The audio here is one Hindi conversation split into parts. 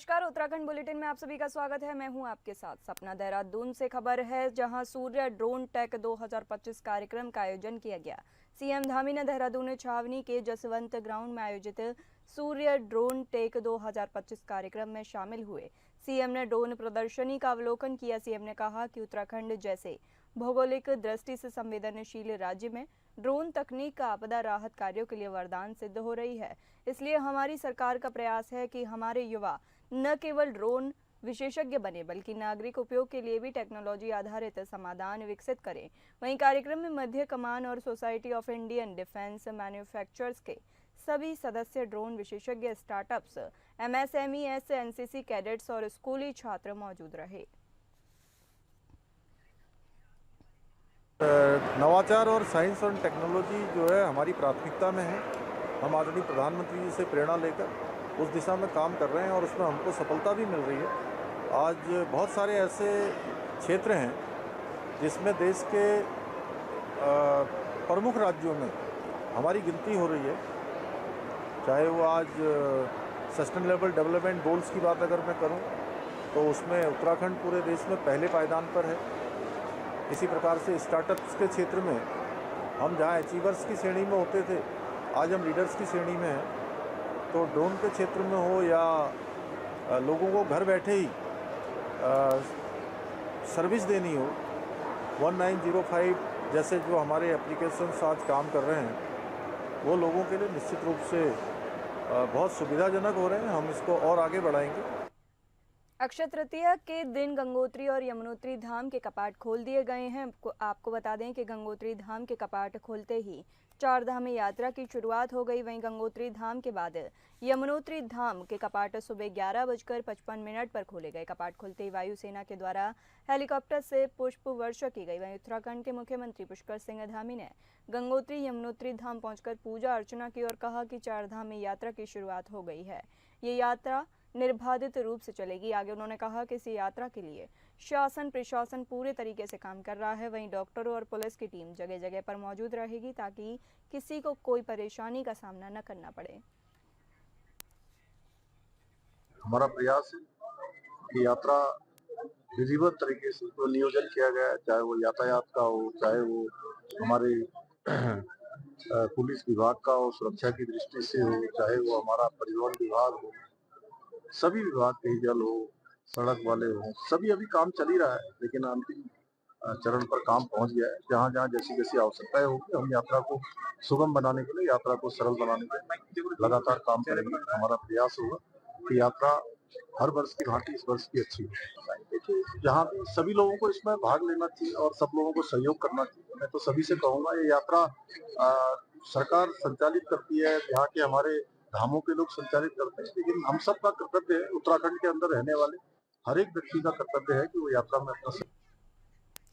नमस्कार, उत्तराखंड बुलेटिन में आप सभी का स्वागत है। मैं हूं आपके साथ सपना। देहरादून से खबर है, जहां सूर्य ड्रोन टेक 2025 कार्यक्रम का आयोजन किया गया। सीएम धामी ने देहरादून छावनी के जसवंत ग्राउंड में आयोजित सूर्य ड्रोन टेक 2025 कार्यक्रम में शामिल हुए। सीएम ने ड्रोन प्रदर्शनी का अवलोकन किया। सीएम ने कहा कि उत्तराखंड जैसे भौगोलिक दृष्टि से संवेदनशील राज्य में ड्रोन तकनीक का आपदा राहत कार्यों के लिए वरदान सिद्ध हो रही है। इसलिए हमारी सरकार का प्रयास है कि हमारे युवा न केवल ड्रोन विशेषज्ञ बने, बल्कि नागरिक उपयोग के लिए भी टेक्नोलॉजी आधारित समाधान विकसित करें। वहीं कार्यक्रम में मध्य कमान और society of Indian defence manufacturers के सभी सदस्य, ड्रोन विशेषज्ञ, स्टार्टअप्स, एमएसएमईएस, एनसीसी कैडेट्स और स्कूली छात्र मौजूद रहे। नवाचार और साइंस और टेक्नोलॉजी जो है हमारी प्राथमिकता में है। हम आदरणीय प्रधानमंत्री जी से प्रेरणा लेकर उस दिशा में काम कर रहे हैं और उसमें हमको सफलता भी मिल रही है। आज बहुत सारे ऐसे क्षेत्र हैं जिसमें देश के प्रमुख राज्यों में हमारी गिनती हो रही है। चाहे वो आज सस्टेनेबल डेवलपमेंट गोल्स की बात अगर मैं करूं तो उसमें उत्तराखंड पूरे देश में पहले पायदान पर है। इसी प्रकार से स्टार्टअप्स के क्षेत्र में हम जहां अचीवर्स की श्रेणी में होते थे, आज हम लीडर्स की श्रेणी में हैं। तो ड्रोन के क्षेत्र में हो या लोगों को घर बैठे ही सर्विस देनी हो, 1905 जैसे जो हमारे एप्लीकेशंस आज काम कर रहे हैं, वो लोगों के लिए निश्चित रूप से बहुत सुविधाजनक हो रहे हैं। हम इसको और आगे बढ़ाएंगे। अक्षय तृतीया के दिन गंगोत्री और यमुनोत्री धाम के कपाट खोल दिए गए हैं। आपको बता दें कि गंगोत्री धाम के कपाट खोलते ही चारधाम यात्रा की शुरुआत हो गई। वहीं गंगोत्री धाम के बाद यमुनोत्री धाम के कपाट सुबह 11:55 पर खोले गए। कपाट खुलते ही वायुसेना के द्वारा हेलीकॉप्टर से पुष्प वर्षा की गई। वहीं उत्तराखंड के मुख्यमंत्री पुष्कर सिंह धामी ने गंगोत्री यमुनोत्री धाम पहुंचकर पूजा अर्चना की और कहा कि चारधाम यात्रा की शुरुआत हो गई है। ये यात्रा निर्बाधित रूप से चलेगी। आगे उन्होंने कहा कि इस यात्रा के लिए शासन प्रशासन पूरे तरीके से काम कर रहा है। वहीं डॉक्टरों और पुलिस की टीम जगह जगह पर मौजूद रहेगी ताकि किसी को कोई परेशानी का सामना न करना पड़े। हमारा प्रयास है कि यात्रा विधिवत तरीके से तो नियोजन किया गया है, चाहे वो यातायात का हो, चाहे वो हमारे पुलिस विभाग का हो, सुरक्षा की दृष्टि से हो, चाहे वो हमारा परिवहन विभाग हो, सभी विभाग के, जल हो, सड़क वाले हो, सभी अभी काम चल ही रहा है। लेकिन अंतिम चरण पर काम पहुंच गया है। जहां जहां जैसी जैसी आवश्यकताएं होगी, हम यात्रा को सुगम बनाने के लिए, यात्रा को सरल बनाने के लिए लगातार काम करेंगे। हमारा प्रयास होगा कि यात्रा हर वर्ष की भांति इस वर्ष की अच्छी हो। जहाँ भी सभी लोगों को इसमें भाग लेना चाहिए और सब लोगों को सहयोग करना चाहिए। मैं तो सभी से कहूंगा, ये यात्रा सरकार संचालित करती है, यहाँ के हमारे धामों के लोग संचालित करते हैं, लेकिन हम सब का कर्तव्य है, उत्तराखंड के अंदर रहने वाले हर एक व्यक्ति का कर्तव्य है कि वो यात्रा में अपना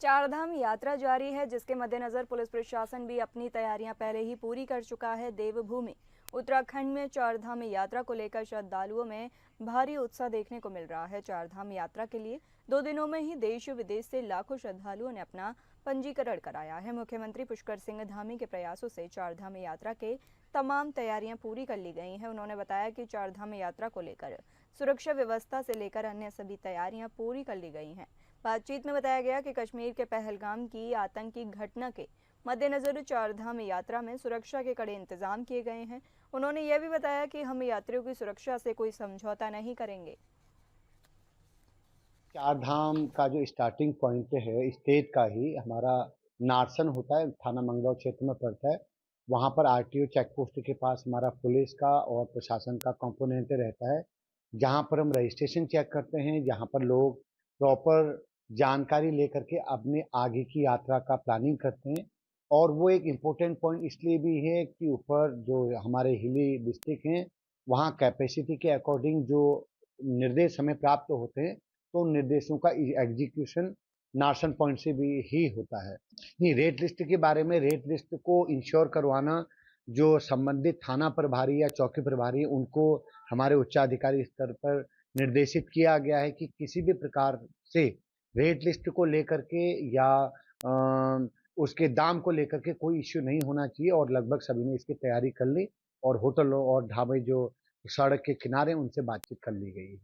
चारधाम यात्रा जारी है, जिसके मद्देनजर पुलिस प्रशासन भी अपनी तैयारियां पहले ही पूरी कर चुका है। देवभूमि उत्तराखंड में चारधाम यात्रा को लेकर श्रद्धालुओं में भारी उत्साह देखने को मिल रहा है। चारधाम यात्रा के लिए 2 दिनों में ही देश विदेश से लाखों श्रद्धालुओं ने अपना पंजीकरण कराया है। मुख्यमंत्री पुष्कर सिंह धामी के प्रयासों से चारधाम यात्रा के तमाम तैयारियां पूरी कर ली गई हैं। उन्होंने बताया कि चारधाम यात्रा को लेकर सुरक्षा व्यवस्था से लेकर अन्य सभी तैयारियां पूरी कर ली गई हैं। बातचीत में बताया गया कि कश्मीर के पहलगाम की आतंकी घटना के मद्देनजर चारधाम यात्रा में सुरक्षा के कड़े इंतजाम किए गए हैं। उन्होंने यह भी बताया कि हम यात्रियों की सुरक्षा से कोई समझौता नहीं करेंगे। चारधाम का जो स्टार्टिंग पॉइंट है स्टेट का ही हमारा नारसन होता है, थाना मंगलौर क्षेत्र में पड़ता है। वहाँ पर आरटीओ चेक पोस्ट के पास हमारा पुलिस का और प्रशासन का कंपोनेंट रहता है, जहाँ पर हम रजिस्ट्रेशन चेक करते हैं, जहाँ पर लोग प्रॉपर जानकारी लेकर के अपने आगे की यात्रा का प्लानिंग करते हैं। और वो एक इम्पोर्टेंट पॉइंट इसलिए भी है कि ऊपर जो हमारे हिली डिस्ट्रिक्ट हैं, वहाँ कैपेसिटी के अकॉर्डिंग जो निर्देश हमें प्राप्त होते हैं, तो उन निर्देशों का एग्जीक्यूशन नारसन पॉइंट से भी ही होता है। नहीं, रेट लिस्ट के बारे में, रेट लिस्ट को इंश्योर करवाना जो संबंधित थाना प्रभारी या चौकी प्रभारी, उनको हमारे उच्चाधिकारी स्तर पर निर्देशित किया गया है कि किसी भी प्रकार से रेट लिस्ट को लेकर के या उसके दाम को लेकर के कोई इश्यू नहीं होना चाहिए। और लगभग सभी ने इसकी तैयारी कर ली और होटलों और ढाबे जो सड़क के किनारे उनसे बातचीत कर ली गई है।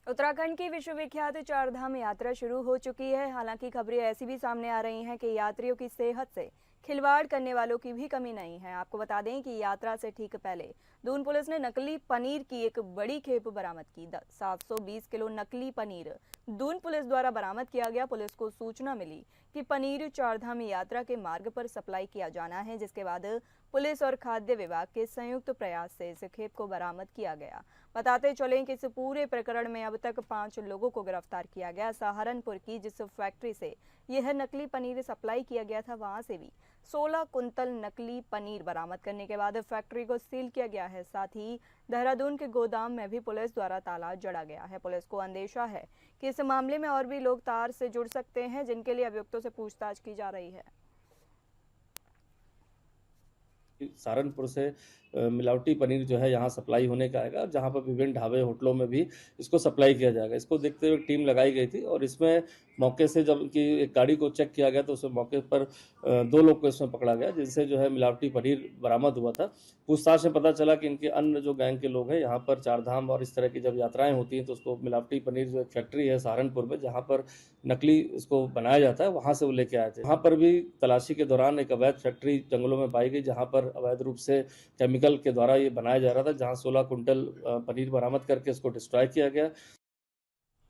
उत्तराखंड की विश्वविख्यात चारधाम यात्रा शुरू हो चुकी है। हालांकि खबरें ऐसी भी सामने आ रही हैं कि यात्रियों की सेहत से खिलवाड़ करने वालों की भी कमी नहीं है। आपको बता दें कि यात्रा से ठीक पहले दून पुलिस ने नकली पनीर की एक बड़ी खेप बरामद की। 720 किलो नकली पनीर दून पुलिस द्वारा बरामद किया गया। पुलिस को सूचना मिली कि पनीर चारधाम यात्रा के मार्ग पर सप्लाई किया जाना है, जिसके बाद पुलिस और खाद्य विभाग के संयुक्त प्रयास से इस खेप को बरामद किया गया। बताते चलें कि इस पूरे प्रकरण में अब तक 5 लोगों को गिरफ्तार किया गया। सहारनपुर की जिस फैक्ट्री से यह नकली पनीर सप्लाई किया गया था, वहां से भी 16 कुंतल नकली पनीर बरामद करने के बाद फैक्ट्री को सील किया गया है। साथ ही देहरादून के गोदाम में भी पुलिस द्वारा ताला जड़ा गया है। पुलिस को अंदेशा है कि इस मामले में और भी लोग तार से जुड़ सकते हैं, जिनके लिए अभियुक्तों से पूछताछ की जा रही है। सहारनपुर से मिलावटी पनीर जो है यहाँ सप्लाई होने का आएगा, जहाँ पर विभिन्न ढाबे होटलों में भी इसको सप्लाई किया जाएगा। इसको देखते हुए टीम लगाई गई थी और इसमें मौके से जब कि एक गाड़ी को चेक किया गया तो उसमें मौके पर 2 लोग को इसमें पकड़ा गया, जिनसे जो है मिलावटी पनीर बरामद हुआ था। पूछताछ में पता चला कि इनके अन्य जो गैंग के लोग हैं यहाँ पर चारधाम और इस तरह की जब यात्राएं होती हैं तो उसको मिलावटी पनीर जो एक फैक्ट्री है सहारनपुर में, जहाँ पर नकली इसको बनाया जाता है, वहाँ से वो लेके आए थे। वहाँ पर भी तलाशी के दौरान एक अवैध फैक्ट्री जंगलों में पाई गई, जहाँ पर अवैध रूप से केमिकल के द्वारा ये बनाया जा रहा था, जहाँ 16 कुंटल पनीर बरामद करके इसको डिस्ट्रॉय किया गया।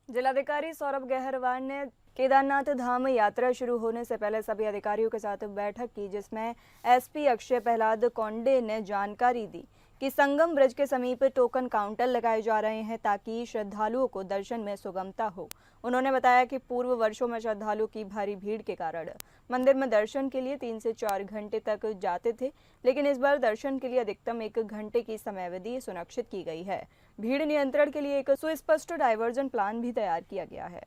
जिलाधिकारी सौरभ गहरवाल ने केदारनाथ धाम यात्रा शुरू होने से पहले सभी अधिकारियों के साथ बैठक की, जिसमें एसपी अक्षय प्रहलाद कोंडे ने जानकारी दी कि संगम ब्रिज के समीप टोकन काउंटर लगाए जा रहे हैं ताकि श्रद्धालुओं को दर्शन में सुगमता हो। उन्होंने बताया कि पूर्व वर्षों में श्रद्धालुओं की भारी भीड़ के कारण मंदिर में दर्शन के लिए 3 से 4 घंटे तक जाते थे, लेकिन इस बार दर्शन के लिए अधिकतम 1 घंटे की समयावधि सुनिश्चित की गई है। भीड़ नियंत्रण के लिए एक सुस्पष्ट डायवर्जन प्लान भी तैयार किया गया है।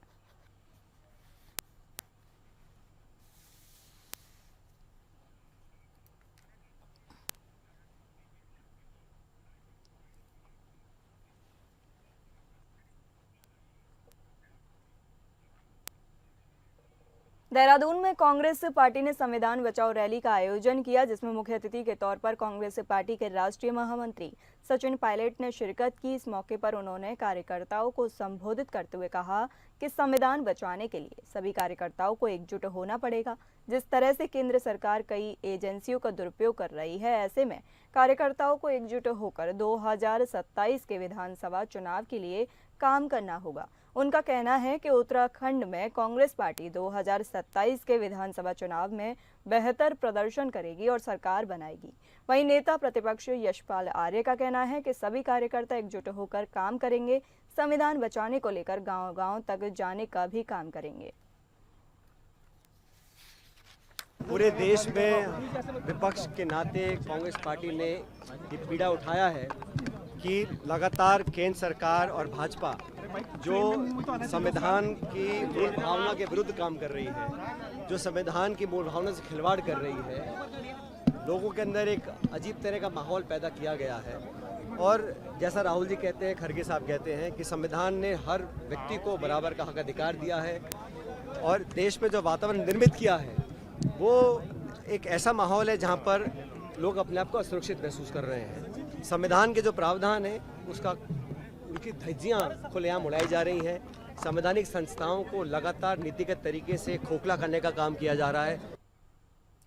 देहरादून में कांग्रेस पार्टी ने संविधान बचाओ रैली का आयोजन किया, जिसमें मुख्य अतिथि के तौर पर कांग्रेस पार्टी के राष्ट्रीय महामंत्री सचिन पायलट ने शिरकत की। इस मौके पर उन्होंने कार्यकर्ताओं को संबोधित करते हुए कहा कि संविधान बचाने के लिए सभी कार्यकर्ताओं को एकजुट होना पड़ेगा। जिस तरह से केंद्र सरकार कई एजेंसियों का दुरुपयोग कर रही है, ऐसे में कार्यकर्ताओं को एकजुट होकर 2027 के विधानसभा चुनाव के लिए काम करना होगा। उनका कहना है कि उत्तराखंड में कांग्रेस पार्टी 2027 के विधानसभा चुनाव में बेहतर प्रदर्शन करेगी और सरकार बनाएगी। वहीं नेता प्रतिपक्ष यशपाल आर्य का कहना है कि सभी कार्यकर्ता एकजुट होकर काम करेंगे। संविधान बचाने को लेकर गांव-गांव तक जाने का भी काम करेंगे। पूरे देश में विपक्ष के नाते कांग्रेस पार्टी ने ये पीड़ा उठाया है कि लगातार केंद्र सरकार और भाजपा जो संविधान की मूल भावना के विरुद्ध काम कर रही है, जो संविधान की मूल भावना से खिलवाड़ कर रही है, लोगों के अंदर एक अजीब तरह का माहौल पैदा किया गया है। और जैसा राहुल जी कहते हैं, खड़गे साहब कहते हैं कि संविधान ने हर व्यक्ति को बराबर का हक अधिकार दिया है और देश में जो वातावरण निर्मित किया है वो एक ऐसा माहौल है जहाँ पर लोग अपने आप को असुरक्षित महसूस कर रहे हैं। संविधान के जो प्रावधान है उसका उनकी धज्जियाँ खुलेआम उड़ाई जा रही हैं। संवैधानिक संस्थाओं को लगातार नीतिगत तरीके से खोखला करने का काम किया जा रहा है।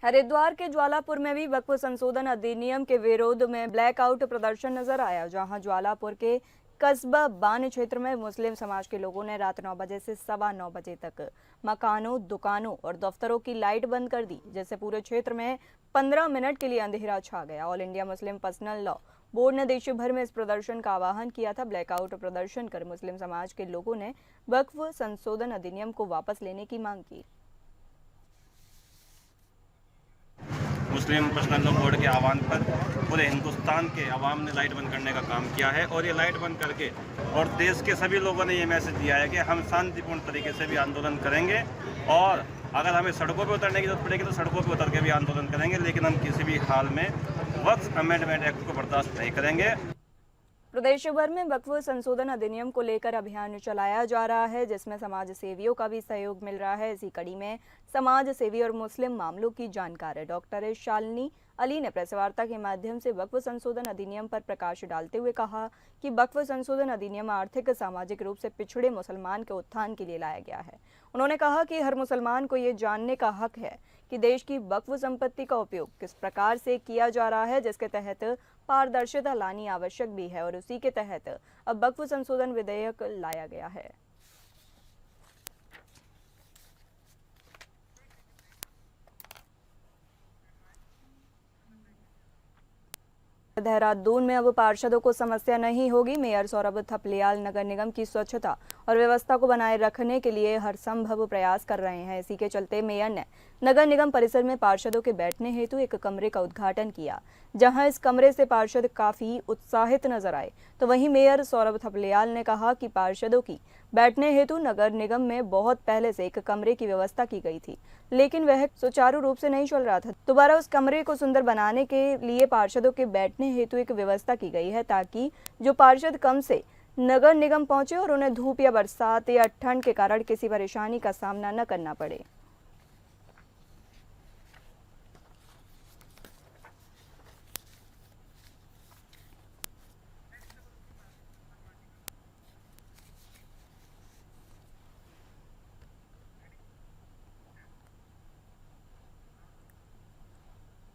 हरिद्वार के ज्वालापुर में भी वक्फ संशोधन अधिनियम के विरोध में ब्लैकआउट प्रदर्शन नजर आया, जहां ज्वालापुर के कस्बा बान क्षेत्र में मुस्लिम समाज के लोगों ने रात 9 बजे से 9:15 बजे तक मकानों, दुकानों और दफ्तरों की लाइट बंद कर दी, जिससे पूरे क्षेत्र में 15 मिनट के लिए अंधेरा छा गया। All India Muslim personal law board ने देश भर में इस प्रदर्शन का आह्वान किया था। ब्लैकआउट प्रदर्शन कर मुस्लिम समाज के लोगों ने वक्फ संशोधन अधिनियम को वापस लेने की मांग की। मुस्लिम पर्सनल लॉ बोर्ड के आह्वान पर पूरे हिंदुस्तान के अवाम ने लाइट बंद करने का काम किया है और ये लाइट बंद करके और देश के सभी लोगों ने ये मैसेज दिया है कि हम शांतिपूर्ण तरीके से भी आंदोलन करेंगे और अगर हमें सड़कों पे उतरने की जरूरत पड़ेगी तो सड़कों पे उतर के भी आंदोलन करेंगे, लेकिन हम किसी भी हाल में वक्फ अमेंडमेंट एक्ट को बर्दाश्त नहीं करेंगे। प्रदेश भर में वक्फ संशोधन अधिनियम को लेकर अभियान चलाया जा रहा है, जिसमें समाज सेवियों का भी सहयोग मिल रहा है। इसी कड़ी में समाज सेवी और मुस्लिम मामलों की जानकार डॉक्टर शालिनी अली ने प्रेस वार्ता के माध्यम से वक्फ संशोधन अधिनियम पर प्रकाश डालते हुए कहा कि वक्फ संशोधन अधिनियम आर्थिक सामाजिक रूप से पिछड़े मुसलमान के उत्थान के लिए लाया गया है। उन्होंने कहा कि हर मुसलमान को ये जानने का हक है कि देश की वक्फ संपत्ति का उपयोग किस प्रकार से किया जा रहा है, जिसके तहत पारदर्शिता लानी आवश्यक भी है और उसी के तहत अब वक्फ संशोधन विधेयक लाया गया है। देहरादून में अब पार्षदों को समस्या नहीं होगी। मेयर सौरभ थपलियाल नगर निगम की स्वच्छता और व्यवस्था को बनाए रखने के लिए हर संभव प्रयास कर रहे हैं। इसी के चलते मेयर ने नगर निगम परिसर में पार्षदों के बैठने हेतु एक कमरे का उद्घाटन किया, जहां इस कमरे से पार्षद काफी उत्साहित नजर आए। तो वहीं मेयर सौरभ थपलियाल ने कहा कि पार्षदों की बैठने हेतु नगर निगम में बहुत पहले से एक कमरे की व्यवस्था की गई थी, लेकिन वह सुचारू रूप से नहीं चल रहा था। दोबारा उस कमरे को सुंदर बनाने के लिए पार्षदों के बैठने हेतु एक व्यवस्था की गई है, ताकि जो पार्षद कम से नगर निगम पहुंचे और उन्हें धूप या बरसात या ठंड के कारण किसी परेशानी का सामना न करना पड़े।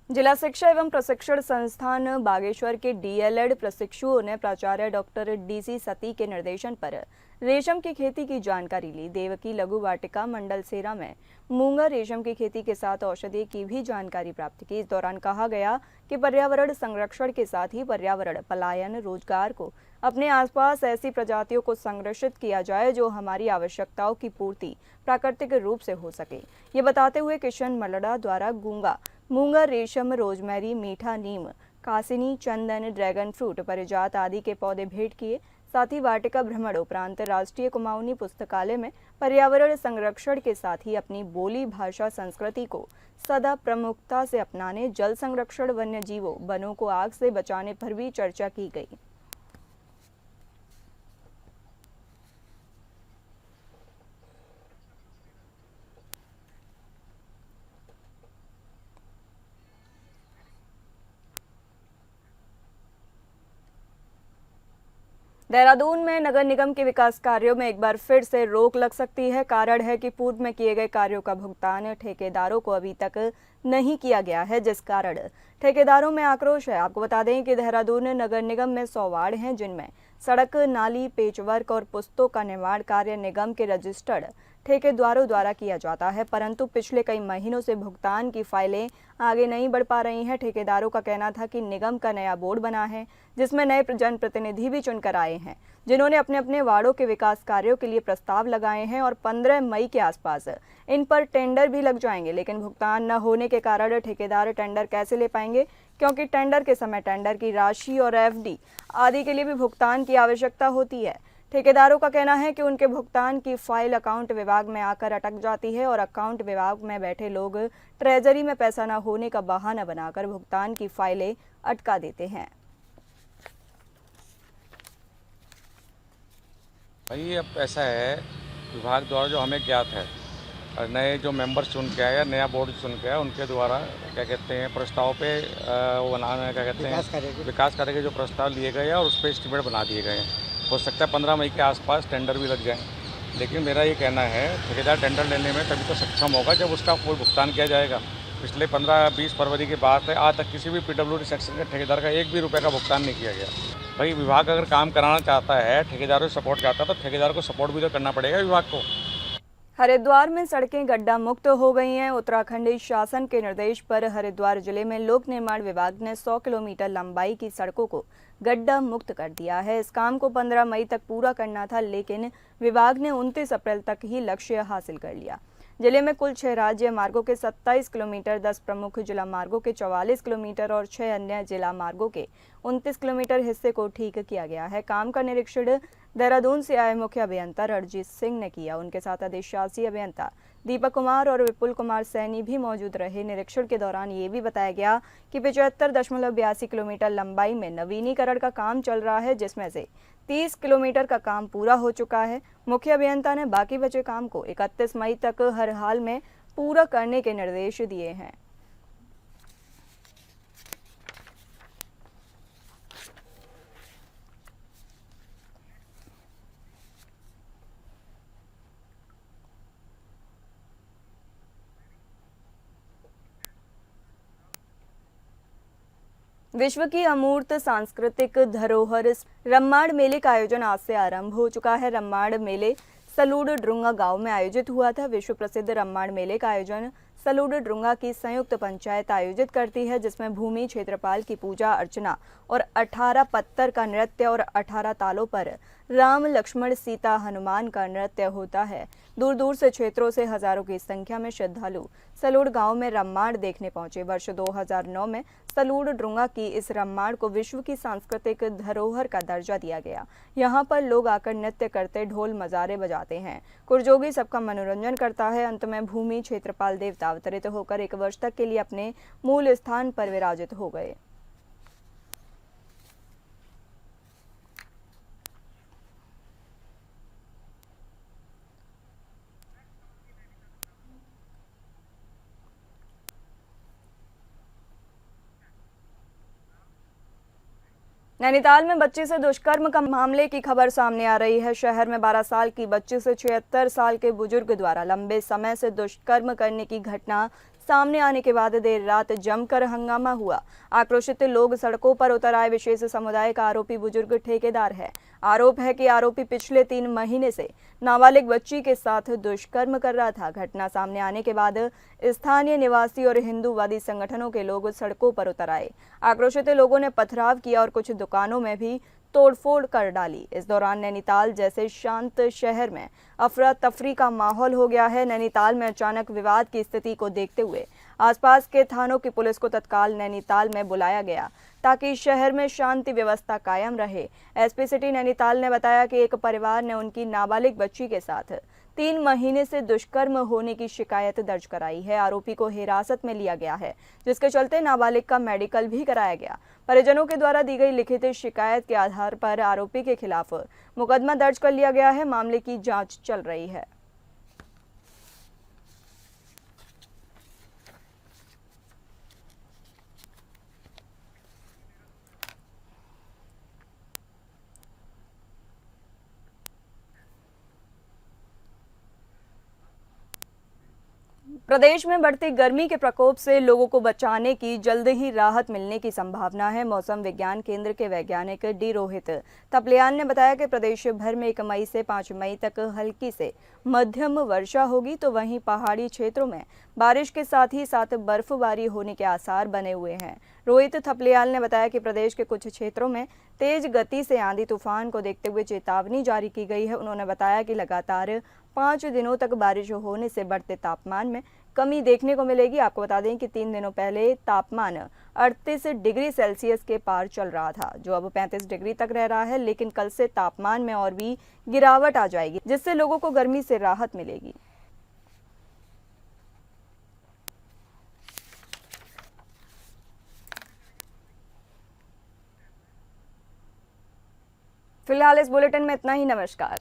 जिला शिक्षा एवं प्रशिक्षण संस्थान बागेश्वर के डीएलएड प्रशिक्षुओं ने प्राचार्य डॉक्टर डीसी सती के निर्देशन पर रेशम की खेती की जानकारी ली। देवकी लघु वाटिका मंडल सेरा में मूंगा रेशम की खेती के साथ औषधि की भी जानकारी प्राप्त की। इस दौरान कहा गया कि पर्यावरण संरक्षण के साथ ही पर्यावरण पलायन रोजगार को अपने आसपास ऐसी प्रजातियों को संरक्षित किया जाए जो हमारी आवश्यकताओं की पूर्ति प्राकृतिक रूप से हो सके। ये बताते हुए किशन मलड़ा द्वारा गूंगा मूंगा रेशम, रोजमेरी, मीठा नीम, कासिनी, चंदन, ड्रैगन फ्रूट, परिजात आदि के पौधे भेंट किए। साथ ही वाटिका भ्रमण उपरांत राष्ट्रीय कुमाऊनी पुस्तकालय में पर्यावरण संरक्षण के साथ ही अपनी बोली भाषा संस्कृति को सदा प्रमुखता से अपनाने, जल संरक्षण, वन्य जीवों, वनों को आग से बचाने पर भी चर्चा की गई। देहरादून में नगर निगम के विकास कार्यों में एक बार फिर से रोक लग सकती है। कारण है कि पूर्व में किए गए कार्यों का भुगतान ठेकेदारों को अभी तक नहीं किया गया है, जिस कारण ठेकेदारों में आक्रोश है। आपको बता दें कि देहरादून नगर निगम में 100 वार्ड हैं, जिनमें सड़क, नाली, पेचवर्क और पुस्तों का निर्माण कार्य निगम के रजिस्टर्ड ठेकेदारों द्वारा किया जाता है, परंतु पिछले कई महीनों से भुगतान की फाइलें आगे नहीं बढ़ पा रही हैं। ठेकेदारों का कहना था कि निगम का नया बोर्ड बना है, जिसमें नए जनप्रतिनिधि भी चुनकर आए हैं, जिन्होंने अपने अपने वार्डों के विकास कार्यों के लिए प्रस्ताव लगाए हैं और 15 मई के आसपास इन पर टेंडर भी लग जाएंगे। लेकिन भुगतान न होने के कारण ठेकेदार टेंडर कैसे ले पाएंगे, क्योंकि टेंडर के समय टेंडर की राशि और एफडी आदि के लिए भी भुगतान की आवश्यकता होती है। ठेकेदारों का कहना है कि उनके भुगतान की फाइल अकाउंट विभाग में आकर अटक जाती है और अकाउंट विभाग में बैठे लोग ट्रेजरी में पैसा न होने का बहाना बनाकर भुगतान की फाइलें अटका देते हैं। भाई अब ऐसा है, विभाग द्वारा जो हमें ज्ञात है और नए जो मेंबर्स चुन के आए या नया बोर्ड चुन के आया, उनके द्वारा क्या कहते हैं प्रस्ताव पे वो बनाना, क्या कहते हैं विकास कार्य के जो प्रस्ताव लिए गए हैं और उस पर एस्टीमेट बना दिए गए हैं। हो सकता है 15 मई के आसपास टेंडर भी लग जाए, लेकिन मेरा ये कहना है ठेकेदार टेंडर लेने में तभी तो सक्षम होगा जब उसका फुल भुगतान किया जाएगा। पिछले 15-20 फरवरी की बात है, आज तक किसी भी पीडब्ल्यूडी सेक्शन के ठेकेदार का एक भी रुपये का भुगतान नहीं किया गया। भाई विभाग अगर काम कराना चाहता है, ठेकेदारों से सपोर्ट चाहता है, तो ठेकेदार को सपोर्ट भी तो करना पड़ेगा विभाग को। हरिद्वार में सड़कें गड्ढा मुक्त हो गई हैं। उत्तराखंड शासन के निर्देश पर हरिद्वार जिले में लोक निर्माण विभाग ने 100 किलोमीटर लंबाई की सड़कों को गड्ढा मुक्त कर दिया है। इस काम को 15 मई तक पूरा करना था, लेकिन विभाग ने 29 अप्रैल तक ही लक्ष्य हासिल कर लिया। जिले में कुल 6 राज्य मार्गों के 27 किलोमीटर, 10 प्रमुख जिला मार्गों के 44 किलोमीटर और 6 अन्य जिला मार्गों के 29 किलोमीटर हिस्से को ठीक किया गया है। काम का निरीक्षण देहरादून से आए मुख्य अभियंता रणजीत सिंह ने किया। उनके साथ अधिशासी अभियंता दीपक कुमार और विपुल कुमार सैनी भी मौजूद रहे। निरीक्षण के दौरान ये भी बताया गया कि 75.82 किलोमीटर लंबाई में नवीनीकरण का काम चल रहा है, जिसमें से 30 किलोमीटर का काम पूरा हो चुका है। मुख्य अभियंता ने बाकी बचे काम को 31 मई तक हर हाल में पूरा करने के निर्देश दिए हैं। विश्व की अमूर्त सांस्कृतिक धरोहर रम्माड़ मेले का आयोजन आज से आरंभ हो चुका है। रम्माड़ मेले सलूड़ ड्रुंगा गांव में आयोजित हुआ था। विश्व प्रसिद्ध रम्माड़ मेले का आयोजन सलूड़ ड्रुंगा की संयुक्त पंचायत आयोजित करती है, जिसमें भूमि क्षेत्रपाल की पूजा अर्चना और 18 पत्थर का नृत्य और 18 तालों पर राम लक्ष्मण सीता हनुमान का नृत्य होता है। दूर दूर से क्षेत्रों से हजारों की संख्या में श्रद्धालु सलूड़ गांव में रम्माड़ देखने पहुंचे। वर्ष 2009 में सलूड़ ड्रुंगा की इस रम्माड़ को विश्व की सांस्कृतिक धरोहर का दर्जा दिया गया। यहां पर लोग आकर नृत्य करते, ढोल मजारे बजाते हैं। कुरजोगी सबका मनोरंजन करता है। अंत में भूमि क्षेत्रपाल देवता अवतरित होकर 1 वर्ष तक के लिए अपने मूल स्थान पर विराजित हो गए। नैनीताल में बच्चे से दुष्कर्म का मामले की खबर सामने आ रही है। शहर में 12 साल की बच्ची से 76 साल के बुजुर्ग द्वारा लंबे समय से दुष्कर्म करने की घटना सामने आने के बाद देर रात जमकर हंगामा हुआ। आक्रोशित लोग सड़कों पर उतर आए। विशेष समुदाय का आरोपी बुजुर्ग ठेकेदार है। आरोप है कि आरोपी पिछले 3 महीने से नाबालिग बच्ची के साथ दुष्कर्म कर रहा था। घटना सामने आने के बाद स्थानीय निवासी और हिंदूवादी संगठनों के लोग सड़कों पर उतर आए। आक्रोशित लोगों ने पथराव किया और कुछ दुकानों में भी तोड़फोड़ कर डाली। इस दौरान नैनीताल जैसे शांत शहर में अफरा तफरी का माहौल हो गया है। नैनीताल में अचानक विवाद की स्थिति को देखते हुए आसपास के थानों की पुलिस को तत्काल नैनीताल में बुलाया गया ताकि शहर में शांति व्यवस्था कायम रहे। एसपी सिटी नैनीताल ने बताया कि एक परिवार ने उनकी नाबालिग बच्ची के साथ 3 महीने से दुष्कर्म होने की शिकायत दर्ज कराई है। आरोपी को हिरासत में लिया गया है, जिसके चलते नाबालिग का मेडिकल भी कराया गया। परिजनों के द्वारा दी गई लिखित शिकायत के आधार पर आरोपी के खिलाफ मुकदमा दर्ज कर लिया गया है। मामले की जांच चल रही है। प्रदेश में बढ़ती गर्मी के प्रकोप से लोगों को बचाने की जल्द ही राहत मिलने की संभावना है। मौसम विज्ञान केंद्र के वैज्ञानिक डी रोहित थपलियाल ने बताया कि प्रदेश भर में 1 मई से 5 मई तक हल्की से मध्यम वर्षा होगी, तो वहीं पहाड़ी क्षेत्रों में बारिश के साथ ही साथ बर्फबारी होने के आसार बने हुए हैं। रोहित थपलियाल ने बताया कि प्रदेश के कुछ क्षेत्रों में तेज गति से आंधी तूफान को देखते हुए चेतावनी जारी की गई है। उन्होंने बताया कि लगातार 5 दिनों तक बारिश होने से बढ़ते तापमान में कमी देखने को मिलेगी। आपको बता दें कि 3 दिनों पहले तापमान 38 डिग्री सेल्सियस के पार चल रहा था, जो अब 35 डिग्री तक रह रहा है। लेकिन कल से तापमान में और भी गिरावट आ जाएगी, जिससे लोगों को गर्मी से राहत मिलेगी। फिलहाल इस बुलेटिन में इतना ही। नमस्कार।